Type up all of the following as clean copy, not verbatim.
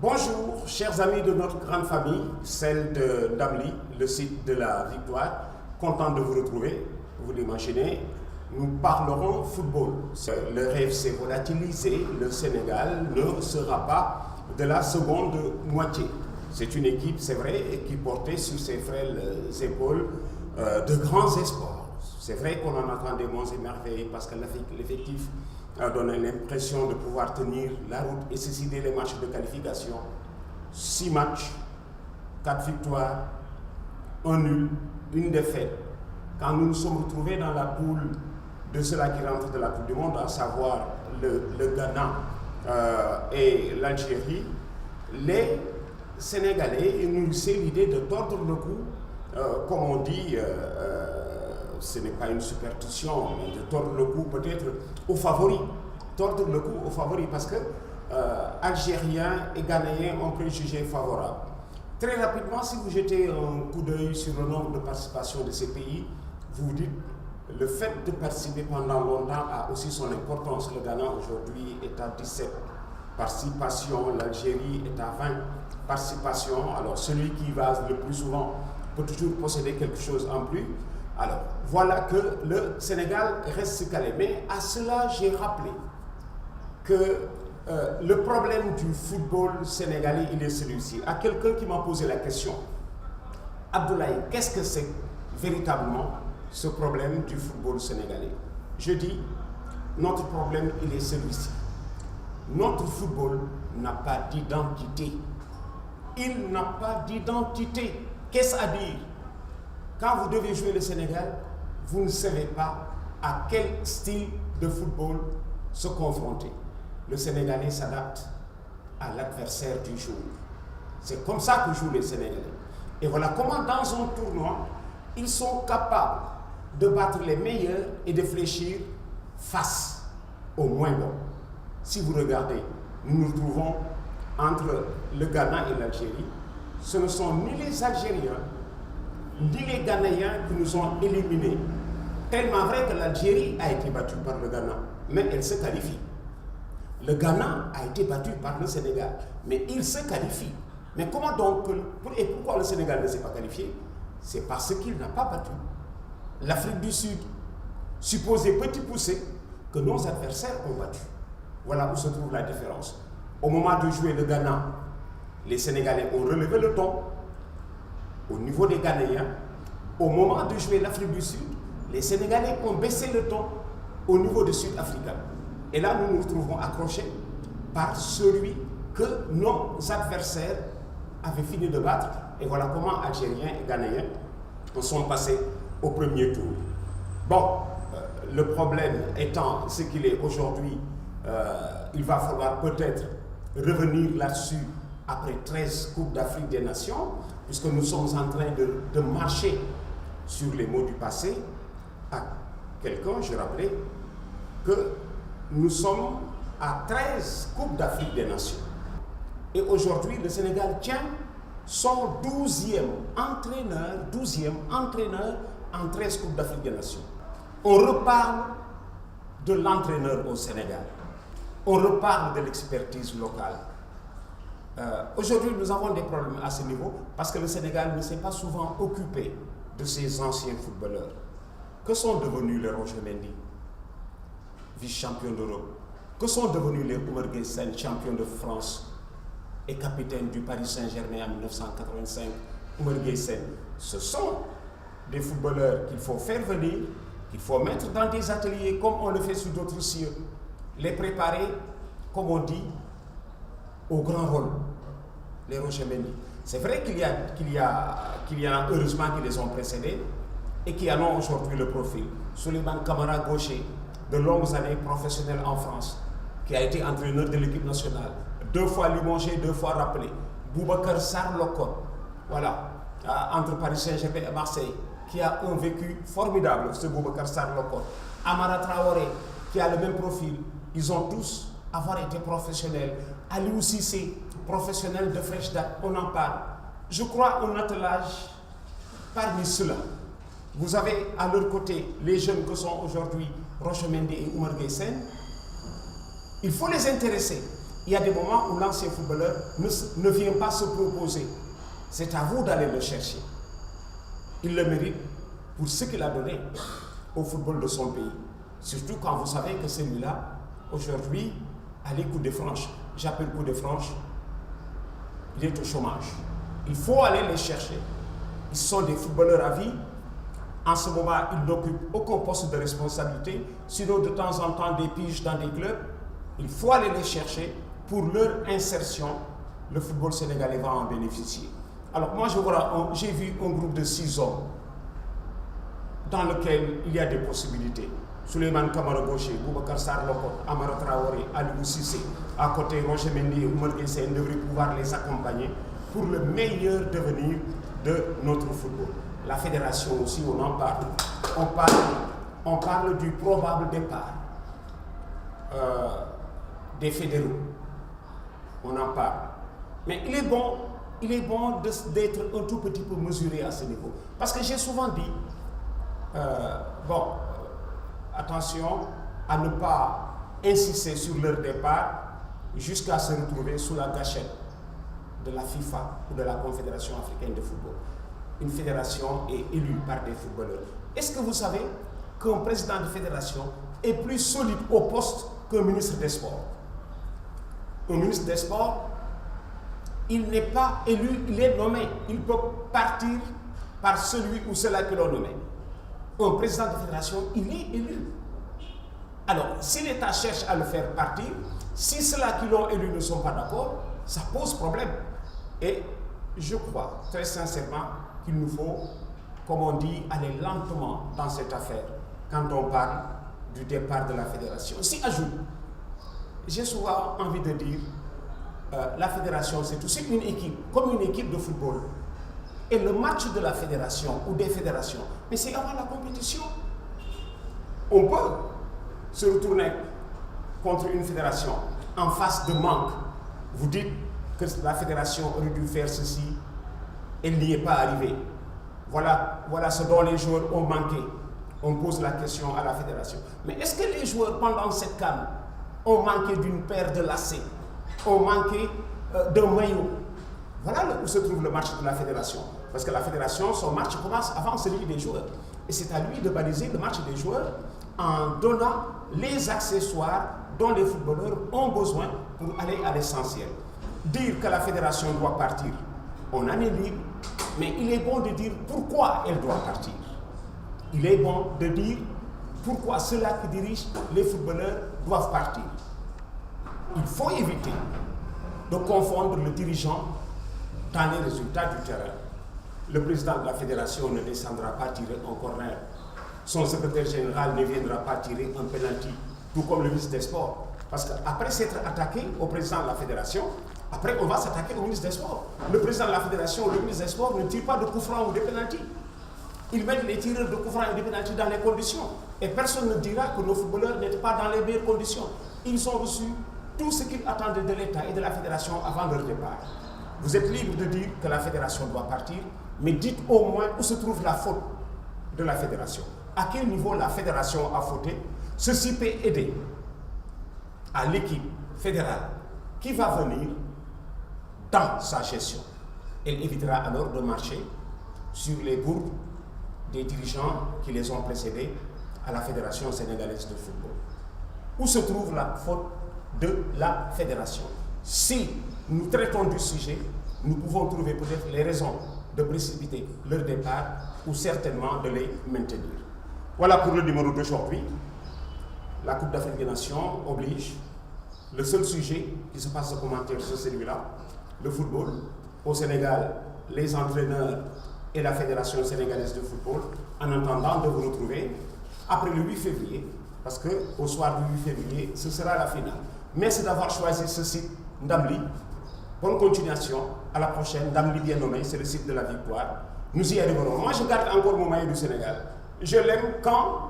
Bonjour, chers amis de notre grande famille, celle de Ndamli, le site de la victoire. Content de vous retrouver, vous l'imaginez. Nous parlerons football. Le rêve s'est volatilisé, le Sénégal ne sera pas de la seconde moitié. C'est une équipe, c'est vrai, qui portait sur ses frêles épaules de grands espoirs. C'est vrai qu'on en attend des bons et merveilleux parce que l'effectif a donné l'impression de pouvoir tenir la route et susciter les matchs de qualification. 6 matchs, 4 victoires, 1 nul, 1 défaite. Quand nous nous sommes retrouvés dans la poule de ceux-là qui rentrent de la Coupe du Monde, à savoir le Ghana et l'Algérie, les Sénégalais nourrissaient l'idée de tordre le cou, comme on dit, ce n'est pas une superstition, mais de tordre le cou peut-être aux favoris. Tordre le cou aux favoris parce que Algériens et Ghanéens ont préjugé favorable. Très rapidement, si vous jetez un coup d'œil sur le nombre de participations de ces pays, vous vous dites le fait de participer pendant longtemps a aussi son importance. Le Ghana aujourd'hui est à 17 participations, l'Algérie est à 20 participations. Alors celui qui va le plus souvent peut toujours posséder quelque chose en plus. Alors voilà que le Sénégal reste calé. Mais à cela, j'ai rappelé que le problème du football sénégalais, il est celui-ci. À quelqu'un qui m'a posé la question, Abdoulaye, qu'est-ce que c'est véritablement ce problème du football sénégalais? Je dis, notre problème, il est celui-ci. Notre football n'a pas d'identité. Il n'a pas d'identité. Qu'est-ce à dire? Quand vous devez jouer le Sénégal, vous ne savez pas à quel style de football se confronter. Le Sénégalais s'adapte à l'adversaire du jour. C'est comme ça que jouent les Sénégalais. Et voilà comment dans un tournoi, ils sont capables de battre les meilleurs et de fléchir face aux moins bons. Si vous regardez, nous nous trouvons entre le Ghana et l'Algérie. Ce ne sont ni les Algériens, ni les Ghanéens qui nous ont éliminés. Tellement vrai que l'Algérie a été battue par le Ghana, mais elle se qualifie. Le Ghana a été battu par le Sénégal, mais il se qualifie. Mais comment donc, et pourquoi le Sénégal ne s'est pas qualifié? C'est parce qu'il n'a pas battu l'Afrique du Sud, supposé petit poussé, que nos adversaires ont battu. Voilà où se trouve la différence. Au moment de jouer le Ghana, les Sénégalais ont relevé le ton au niveau des Ghanéens. Au moment de jouer l'Afrique du Sud, les Sénégalais ont baissé le ton au niveau des Sud-Africains. Et là, nous nous retrouvons accrochés par celui que nos adversaires avaient fini de battre. Et voilà comment Algériens et Ghanéens sont passés au premier tour. Bon, le problème étant ce qu'il est aujourd'hui, il va falloir peut-être revenir là-dessus après 13 Coupes d'Afrique des Nations, puisque nous sommes en train de marcher sur les mots du passé. À quelqu'un, je rappelais que nous sommes à 13 Coupes d'Afrique des Nations. Et aujourd'hui, le Sénégal tient son 12e entraîneur en 13 Coupes d'Afrique des Nations. On reparle de l'entraîneur au Sénégal. On reparle de l'expertise locale. Aujourd'hui, nous avons des problèmes à ce niveau parce que le Sénégal ne s'est pas souvent occupé de ses anciens footballeurs. Que sont devenus les Roger Mendy, vice-champion d'Europe? Que sont devenus les Oumar Gueye Sène, champion de France et capitaine du Paris Saint-Germain en 1985? Oumar Gueye Sène, ce sont des footballeurs qu'il faut faire venir, qu'il faut mettre dans des ateliers comme on le fait sur d'autres cieux, les préparer, comme on dit, au grand rôle. Les Roger Mendy. C'est vrai qu'il y en a heureusement qui les ont précédés et qui en ont aujourd'hui le profil. Souleymane Camara Gaucher, de longues années professionnel en France, qui a été entraîneur de l'équipe nationale, 2 fois limogé, 2 fois rappelé. Boubacar Sarr Lokot, voilà, entre Paris Saint-Germain et Marseille, qui a un vécu formidable, ce Boubacar Sarr Lokot. Amara Traoré, qui a le même profil. Ils ont tous avoir été professionnels. Aliou Cissé, professionnel de fraîche date, on en parle. Je crois un attelage parmi ceux-là. Vous avez à leur côté les jeunes que sont aujourd'hui Roger Mendy et Oumar Gueye Sène. Il faut les intéresser. Il y a des moments où l'ancien footballeur ne vient pas se proposer. C'est à vous d'aller le chercher. Il le mérite pour ce qu'il a donné au football de son pays. Surtout quand vous savez que celui-là, aujourd'hui, a les coups de franche. J'appelle coups de franche, il est au chômage. Il faut aller les chercher. Ils sont des footballeurs à vie. En ce moment, ils n'occupent aucun poste de responsabilité. Sinon, de temps en temps, des piges dans des clubs. Il faut aller les chercher pour leur insertion. Le football sénégalais va en bénéficier. Alors, moi, j'ai vu un groupe de 6 hommes dans lequel il y a des possibilités. Souleymane Kamara Gaucher, Boubacar Sarr Lokot, Amara Traoré, Aliou Cissé, à côté Roger Mendy et Oumar Guessène devraient pouvoir les accompagner pour le meilleur devenir de notre football. La fédération aussi, on en parle. On parle du probable départ des fédéraux. On en parle. Mais il est bon d'être un tout petit peu mesuré à ce niveau. Parce que j'ai souvent dit, attention à ne pas insister sur leur départ jusqu'à se retrouver sous la gâchette de la FIFA ou de la Confédération africaine de football. Une fédération est élue par des footballeurs. Est-ce que vous savez qu'un président de fédération est plus solide au poste qu'un ministre des Sports? Un ministre des Sports, il n'est pas élu, il est nommé. Il peut partir par celui ou ceux-là qui l'ont nommé. Un président de fédération, il est élu. Alors, si l'État cherche à le faire partir, si ceux-là qui l'ont élu ne sont pas d'accord, ça pose problème. Et je crois très sincèrement qu'il nous faut, comme on dit, aller lentement dans cette affaire quand on parle du départ de la fédération. Si ajoute, j'ai souvent envie de dire, la fédération c'est aussi une équipe, comme une équipe de football. Et le match de la fédération ou des fédérations, mais c'est avant la compétition. On peut se retourner contre une fédération en face de manque. Vous dites que la fédération aurait dû faire ceci, elle n'y est pas arrivée. Voilà ce dont les joueurs ont manqué. On pose la question à la fédération. Mais est-ce que les joueurs, pendant cette CAN, ont manqué d'une paire de lacets, ont manqué d'un maillot? Voilà où se trouve le match de la fédération. Parce que la fédération, son match commence avant celui des joueurs. Et c'est à lui de baliser le match des joueurs en donnant les accessoires dont les footballeurs ont besoin pour aller à l'essentiel. Dire que la fédération doit partir, on en est libre, mais il est bon de dire pourquoi elle doit partir. Il est bon de dire pourquoi ceux-là qui dirigent les footballeurs doivent partir. Il faut éviter de confondre le dirigeant dans les résultats du terrain. Le président de la fédération ne descendra pas tirer un corner. Son secrétaire général ne viendra pas tirer un penalty, tout comme le ministre des Sports. Parce qu'après s'être attaqué au président de la fédération, après on va s'attaquer au ministre des Sports. Le président de la fédération, le ministre des Sports ne tire pas de coups francs ou de penalty. Ils mettent les tireurs de coups francs et de penalty dans les conditions. Et personne ne dira que nos footballeurs n'étaient pas dans les meilleures conditions. Ils ont reçu tout ce qu'ils attendaient de l'État et de la fédération avant leur départ. Vous êtes libre de dire que la fédération doit partir, mais dites au moins où se trouve la faute de la fédération. À quel niveau la fédération a fauté? Ceci peut aider à l'équipe fédérale qui va venir dans sa gestion. Elle évitera alors de marcher sur les bourdes des dirigeants qui les ont précédés à la Fédération sénégalaise de football. Où se trouve la faute de la fédération? Si nous traitons du sujet, nous pouvons trouver peut-être les raisons de précipiter leur départ ou certainement de les maintenir. Voilà pour le numéro d'aujourd'hui. La Coupe d'Afrique des Nations oblige. Le seul sujet qui se passe de commentaire, c'est celui-là, le football. Au Sénégal, les entraîneurs et la Fédération sénégalaise de football, en attendant de vous retrouver après le 8 février, parce qu'au soir du 8 février, ce sera la finale. Merci d'avoir choisi ce site Ndamli. Bonne continuation. À la prochaine. Ndamli bien nommé, c'est le site de la victoire. Nous y arriverons. Moi, je garde encore mon maillot du Sénégal. Je l'aime quand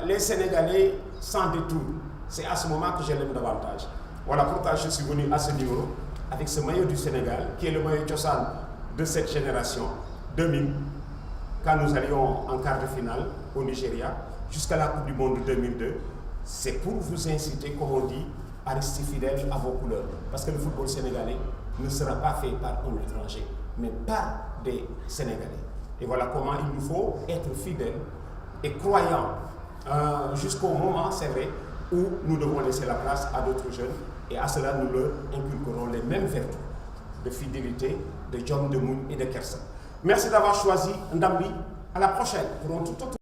les Sénégalais s'en détournent. C'est à ce moment que je l'aime davantage. Voilà pourquoi je suis venu à ce niveau avec ce maillot du Sénégal, qui est le maillot Tchossan de cette génération 2000, quand nous allions en quart de finale au Nigeria, jusqu'à la Coupe du Monde 2002. C'est pour vous inciter, comme on dit, à rester fidèles à vos couleurs. Parce que le football sénégalais ne sera pas fait par un étranger, mais par des Sénégalais. Et voilà comment il nous faut être fidèles et croyants jusqu'au moment, c'est vrai, où nous devons laisser la place à d'autres jeunes. Et à cela, nous leur inculquerons les mêmes vertus de fidélité, de jom, de mouille et de kersa. Merci d'avoir choisi Ndamli. À la prochaine pour un tout autre